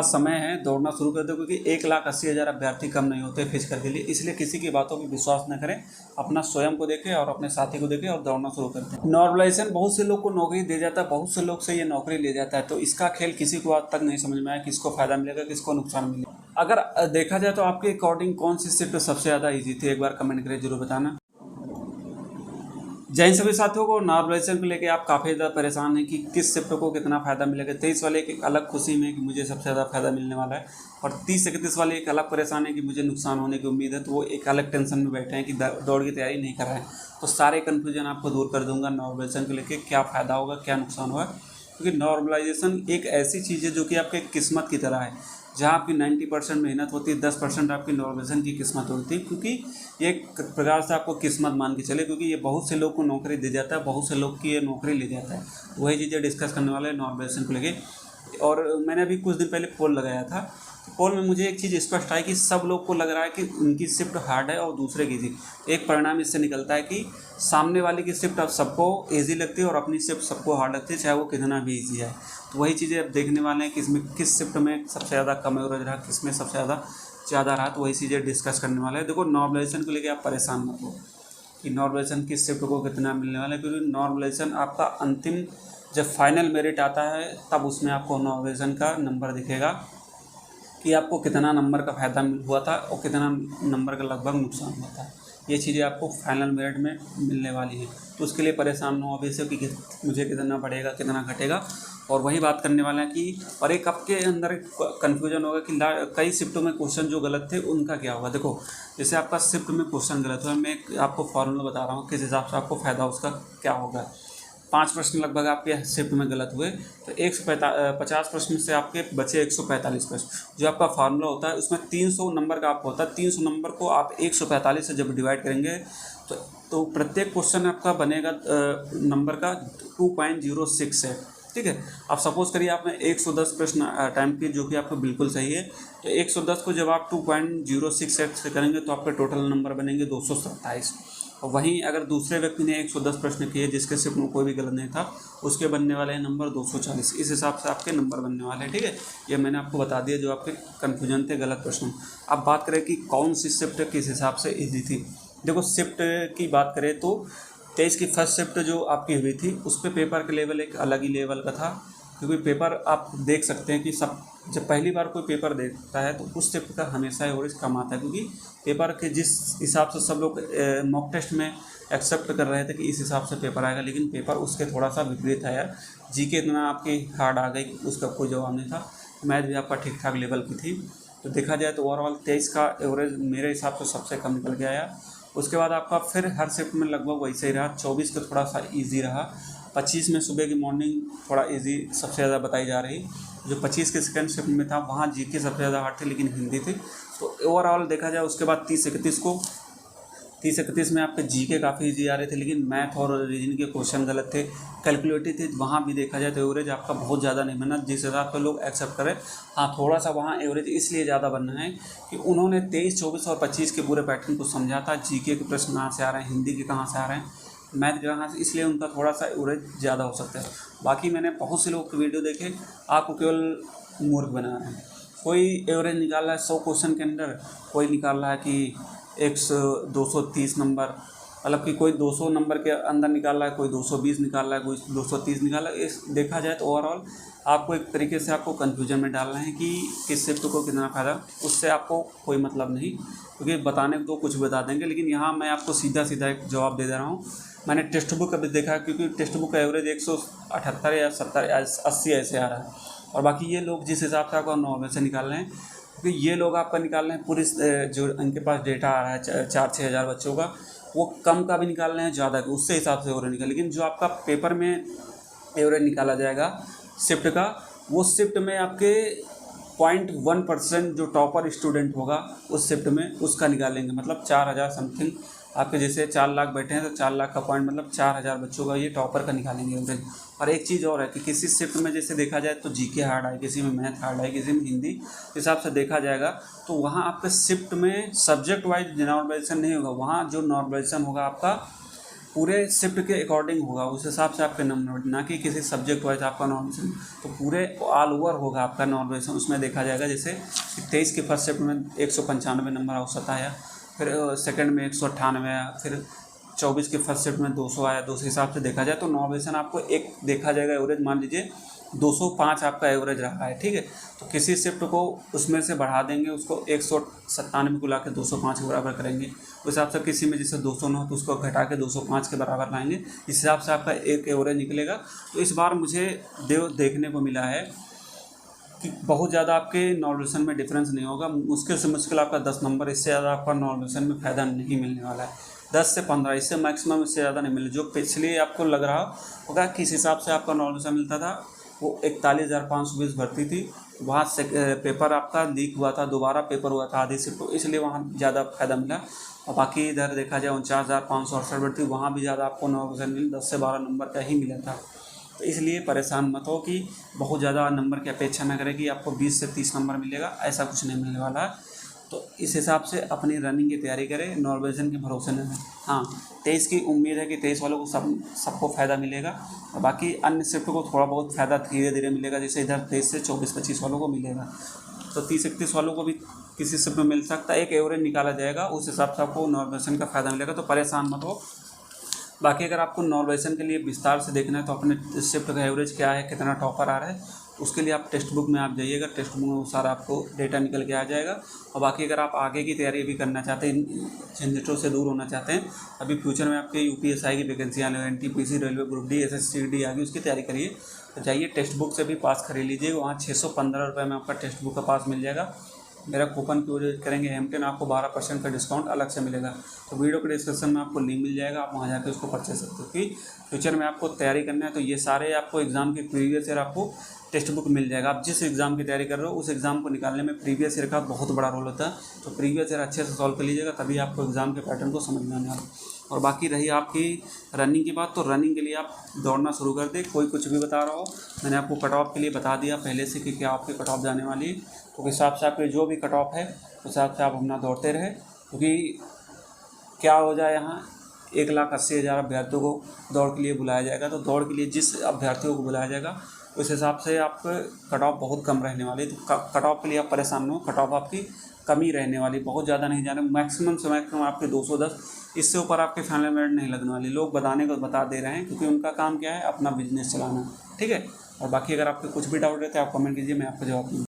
समय है दौड़ना शुरू कर दो, क्योंकि 1,80,000 अभ्यर्थी कम नहीं होते फिजिकल के लिए। इसलिए किसी की बातों पर विश्वास न करें, अपना स्वयं को देखें और अपने साथी को देखें और दौड़ना शुरू कर दें। नॉर्मलाइजेशन बहुत से लोग को नौकरी दे जाता है, बहुत से लोग से ये नौकरी ले जाता है, तो इसका खेल किसी को आज तक नहीं समझ में आया किसको फ़ायदा मिलेगा किसको नुकसान मिलेगा। अगर देखा जाए तो आपके अकॉर्डिंग कौन सी शिफ्ट सबसे ज़्यादा ईजी थी, एक बार कमेंट करके जरूर बताना। जय हिंद सभी साथियों को। नॉर्मलाइजेशन को लेकर आप काफ़ी ज़्यादा परेशान हैं कि किस शिफ्ट को कितना फ़ायदा मिलेगा। 23 वाले एक अलग खुशी में कि मुझे सबसे ज़्यादा फ़ायदा मिलने वाला है, और 30-31 वाले एक अलग परेशान है कि मुझे नुकसान होने की उम्मीद है, तो वो एक अलग टेंशन में बैठे हैं कि दौड़ की तैयारी नहीं कर रहे हैं। तो सारे कन्फ्यूजन आपको दूर कर दूंगा नॉर्मलाइजेशन को लेकर, क्या फ़ायदा होगा क्या नुकसान होगा। क्योंकि नॉर्मलाइजेशन एक ऐसी चीज़ है जो कि आपके किस्मत की तरह है। जहाँ आपकी 90% मेहनत होती है, 10% आपकी नॉर्मलाइजेशन की किस्मत होती है, क्योंकि ये एक प्रकार से आपको किस्मत मान के चले, क्योंकि ये बहुत से लोग को नौकरी दे जाता है, बहुत से लोग की ये नौकरी ले जाता है। वही चीज़ें डिस्कस करने वाले हैं नॉर्मलाइजेशन को लेके। और मैंने अभी कुछ दिन पहले पोल लगाया था, पोल में मुझे एक चीज़ स्पष्ट आई कि सब लोग को लग रहा है कि उनकी शिफ्ट हार्ड है और दूसरे की थी। एक परिणाम इससे निकलता है कि सामने वाले की शिफ्ट अब सबको ईजी लगती है और अपनी शिफ्ट सबको हार्ड लगती है, चाहे वो कितना भी ईजी है। तो वही चीज़ें अब देखने वाले हैं कि इसमें किस शिफ्ट में सबसे ज़्यादा कम एवरेज रहा, किस में सबसे ज़्यादा रहा, तो वही चीज़ें डिस्कस करने वाले हैं। देखो, नॉर्मलाइजेशन को लेकर आप परेशान मत हो कि नॉर्मलाइजेशन किस शिफ्ट को कितना मिलने वाला है, क्योंकि नॉर्मलाइजेशन आपका अंतिम जब फाइनल मेरिट आता है तब उसमें आपको नॉर्मलाइजेशन का नंबर दिखेगा कि आपको कितना नंबर का फ़ायदा हुआ था और कितना नंबर का लगभग नुकसान हुआ था। ये चीज़ें आपको फाइनल मेरिट में मिलने वाली हैं, तो उसके लिए परेशान हो अभी से कि मुझे कितना बढ़ेगा कितना घटेगा। और वही बात करने वाले हैं कि और एक आपके अंदर कन्फ्यूजन होगा कि कई शिफ्टों में क्वेश्चन जो गलत थे उनका क्या होगा। देखो, जैसे आपका शिफ्ट में क्वेश्चन गलत हुआ, मैं आपको फॉर्मूला बता रहा हूँ किस हिसाब से आपको फ़ायदा उसका क्या होगा। 5 प्रश्न लगभग आपके शिफ्ट में गलत हुए तो 150 प्रश्न से आपके बचे 145 प्रश्न। जो आपका फार्मूला होता है उसमें 300 नंबर का आपको होता है। 300 नंबर को आप 145 से जब डिवाइड करेंगे तो प्रत्येक क्वेश्चन आपका बनेगा नंबर का 2.06 है। ठीक है, अब सपोज करिए आपने 110 प्रश्न अटैम्प्ट किए, जो कि आपको बिल्कुल सही है। तो 110 को जब आप 2.06 से करेंगे तो आपके टोटल नंबर बनेंगे 227। और वहीं अगर दूसरे व्यक्ति ने 110 प्रश्न किए जिसके शिफ्ट में कोई भी गलत नहीं था, उसके बनने वाले हैं नंबर 240। इस हिसाब से आपके नंबर बनने वाले हैं। ठीक है, ये मैंने आपको बता दिया जो आपके कन्फ्यूजन थे, गलत प्रश्न। अब बात करें कि कौन सी शिफ्ट किस हिसाब से ईजी थी। देखो, शिफ्ट की बात करें तो 23 की फर्स्ट शिफ्ट जो आपकी हुई थी उस पर पेपर का लेवल एक अलग ही लेवल का था, क्योंकि पेपर आप देख सकते हैं कि सब जब पहली बार कोई पेपर देखता है तो उस शिफ्ट का हमेशा एवरेज कम आता है, क्योंकि पेपर के जिस हिसाब से सब लोग मॉक टेस्ट में एक्सेप्ट कर रहे थे कि इस हिसाब से पेपर आएगा, लेकिन पेपर उसके थोड़ा सा विपरीत आया। जीके इतना आपकी हार्ड आ गई कि उसका कोई जवाब नहीं था। मैथ भी आपका ठीक ठाक लेवल की थी। तो देखा जाए तो ओवरऑल 23 का एवरेज मेरे हिसाब से सबसे कम निकल के आया। उसके बाद आपका फिर हर शिफ्ट में लगभग वैसे ही रहा। 24 का थोड़ा सा ईजी रहा। 25 में सुबह की मॉर्निंग थोड़ा इजी सबसे ज़्यादा बताई जा रही। जो 25 के सेकंड शिफ्ट में था वहाँ जीके सबसे ज़्यादा हार्ड थी, लेकिन हिंदी थी। तो ओवरऑल देखा जाए उसके बाद 30-31 में आपके जीके काफ़ी इजी आ रहे थे, लेकिन मैथ और रीजनिंग के क्वेश्चन गलत थे, कैलकुलेटिव थे। वहाँ भी देखा जाए तो एवरेज आपका बहुत ज़्यादा नहीं बना जिस हिसाब से लोग एक्सेप्ट करें। हाँ, थोड़ा सा वहाँ एवरेज इसलिए ज़्यादा बनना है कि उन्होंने 23, 24 और 25 के पूरे पैटर्न को समझा था। जीके के प्रश्न कहाँ से आ रहे हैं, हिंदी के कहाँ से आ रहे हैं, मैथ के कहाँ से, इसलिए उनका थोड़ा सा एवरेज ज़्यादा हो सकता है। बाकी मैंने बहुत से लोगों के वीडियो देखे, आपको केवल मूर्ख बना रहे हैं। कोई एवरेज निकाल रहा है 100 क्वेश्चन के अंदर, कोई निकाल रहा है कि 230 नंबर, मतलब कि कोई 200 नंबर के अंदर निकाल रहा है, कोई 220 निकाल रहा है, कोई 230 निकाल रहा है। इस देखा जाए तो ओवरऑल आपको एक तरीके से आपको कन्फ्यूजन में डालना है कि किस शिफ्ट को कितना फ़ायदा, उससे आपको कोई मतलब नहीं, क्योंकि बताने को तो कुछ बता देंगे, लेकिन यहाँ मैं आपको सीधा सीधा एक जवाब दे रहा हूँ। मैंने टेक्स्ट बुक अभी देखा, क्योंकि टेक्स्ट बुक का एवरेज 178 या 70 या 80 ऐसे आ रहा है। और बाकी ये लोग जिस हिसाब से आपका नॉर्मल से निकाल रहे हैं, क्योंकि ये लोग आपका निकाल रहे हैं पूरी जो इनके पास डेटा आ रहा है 4-6 हज़ार बच्चों का, वो कम का भी निकाल रहे हैं ज़्यादा का, उससे हिसाब से एवरेज निकाल। लेकिन जो आपका पेपर में एवरेज निकाला जाएगा शिफ्ट का, वो शिफ्ट में आपके 0.1% जो टॉपर स्टूडेंट होगा उस शिफ्ट में उसका निकालेंगे। मतलब 4,000 समथिंग आपके जैसे 4 लाख बैठे हैं तो 4 लाख का पॉइंट मतलब 4,000 बच्चों का ये टॉपर का निकालेंगे एवरेज। और एक चीज़ और है कि किसी शिफ्ट में जैसे देखा जाए तो जीके हार्ड आए, किसी में मैथ हार्ड आए, किसी में हिंदी हिसाब से देखा जाएगा, तो वहाँ आपके शिफ्ट में सब्जेक्ट वाइज नॉर्मलाइजेशन नहीं होगा। वहाँ जो नॉर्मलाइजेशन होगा आपका पूरे शिफ्ट के अकॉर्डिंग होगा, उस हिसाब से आपके नंबर, ना कि किसी सब्जेक्ट वाइज आपका नॉर्मलाइजेशन। तो पूरे ऑल ओवर होगा आपका नॉर्मलाइजेशन। उसमें देखा जाएगा जैसे 23 के फर्स्ट शिफ्ट में 195 नंबर औसत आया, फिर सेकंड में 198 आया, फिर 24 के फर्स्ट शिफ्ट में 200 आया। उस हिसाब से देखा जाए तो नॉर्मलाइजेशन आपको एक देखा जाएगा एवरेज, मान लीजिए 205 आपका एवरेज रहा है, ठीक है। तो किसी शिफ्ट को उसमें से बढ़ा देंगे, उसको 197 को ला के 205 के बराबर करेंगे। उस हिसाब से किसी में जैसे 209 तो उसको घटा के 205 के बराबर लाएंगे। इस हिसाब से आपका एक एवरेज निकलेगा। तो इस बार मुझे देखने को मिला है कि बहुत ज़्यादा आपके नॉर्मलाइजेशन में डिफरेंस नहीं होगा। मुश्किल से मुश्किल आपका 10 नंबर, इससे ज़्यादा आपका नॉर्मलाइजेशन में फ़ायदा नहीं मिलने वाला है। 10 से 15, इससे मैक्सिमम, इससे ज़्यादा नहीं मिले। जो पिछले आपको लग रहा होगा किस हिसाब से आपका नॉर्मलाइजेशन मिलता था, वो 41,520 भर्ती थी, वहाँ से पेपर आपका लीक हुआ था, दोबारा पेपर हुआ था आधी शिफ्ट, तो इसलिए वहाँ ज़्यादा फायदा मिला। और बाकी इधर देखा जाए 49,568 भर्ती, वहाँ भी ज़्यादा आपको नॉर्मलाइजेशन मिली, 10 से 12 नंबर का ही मिला था। तो इसलिए परेशान मत हो कि बहुत ज़्यादा नंबर की अपेक्षा न करें कि आपको 20 से 30 नंबर मिलेगा, ऐसा कुछ नहीं मिलने वाला है। तो इस हिसाब से अपनी रनिंग की तैयारी करें, नॉर्मलाइजेशन के भरोसे न रहें। हाँ, 23 की उम्मीद है कि 23 वालों को सबको फ़ायदा मिलेगा, और बाकी अन्य शिफ्ट को थोड़ा बहुत फ़ायदा धीरे धीरे मिलेगा, जैसे इधर 23 से 24-25 वालों को मिलेगा। तो 30-31 वालों को भी किसी शिफ्ट में मिल सकता है, एक एवरेज निकाला जाएगा, उस हिसाब से आपको नॉर्मलाइजेशन का फ़ायदा मिलेगा। तो परेशान मत हो। बाकी अगर आपको नॉर्मलाइजेशन के लिए विस्तार से देखना है तो अपने शिफ्ट का एवरेज क्या है, कितना टॉपर आ रहा है, उसके लिए आप टेक्स्ट बुक में आप जाइएगा, टेक्स्ट बुक में वो सारा आपको डेटा निकल के आ जाएगा। और बाकी अगर आप आगे की तैयारी भी करना चाहते हैं, झंझटों से दूर होना चाहते हैं, अभी फ्यूचर में आपके यूपीएसआई की वैकेंसियाँ, NTPC, railway group D, SSC आ गई, उसकी तैयारी करिए। तो जाइए टेक्स्ट बुक से भी पास खरीद लीजिए, वहाँ 615 रुपये में आपका टेक्स्ट बुक का पास मिल जाएगा। मेरा कूपन की यूज करेंगे M10, आपको 12% का डिस्काउंट अलग से मिलेगा। तो वीडियो के डिस्क्रिप्शन में आपको लिंक मिल जाएगा, आप वहाँ जाकर उसको परचेज सकते हो। कि फ्यूचर में आपको तैयारी करना है तो ये सारे आपको एग्ज़ाम के प्रीवियस ईयर आपको टेक्स्ट बुक मिल जाएगा। आप जिस एग्ज़ाम की तैयारी कर रहे हो उस एग्ज़ाम को निकालने में प्रीवियस ईयर का बहुत बड़ा रोल होता है। तो प्रीवियस ईयर अच्छे से सॉल्व कर लीजिएगा, तभी आपको एग्ज़ाम के पैटर्न को समझ में आने वाला। और बाकी रही आपकी रनिंग की बात, तो रनिंग के लिए आप दौड़ना शुरू कर दें। कोई कुछ भी बता रहा हो, मैंने आपको कट ऑफ के लिए बता दिया पहले से कि क्या आपकी कट ऑफ जाने वाली है। तो उस हिसाब से आपके जो भी कट ऑफ है उस हिसाब से आप अपना दौड़ते रहे, क्योंकि क्या हो जाए, यहाँ 1,80,000 अभ्यर्थियों को दौड़ के लिए बुलाया जाएगा। तो दौड़ के लिए जिस अभ्यर्थियों को बुलाया जाएगा उस हिसाब से आपके कट ऑफ बहुत कम रहने वाली है। तो कट ऑफ के लिए आप परेशान न हो, कट ऑफ आपकी कमी रहने वाली, बहुत ज़्यादा नहीं जाने, मैक्सिमम से मैक्सिमम आपके 210, इससे ऊपर आपके फाइनल मेरिट नहीं लगने वाली। लोग बताने को बता दे रहे हैं, क्योंकि उनका काम क्या है, अपना बिजनेस चलाना, ठीक है। और बाकी अगर आपके कुछ भी डाउट रहते हैं आप कमेंट कीजिए, मैं आपको जवाब दूँगा।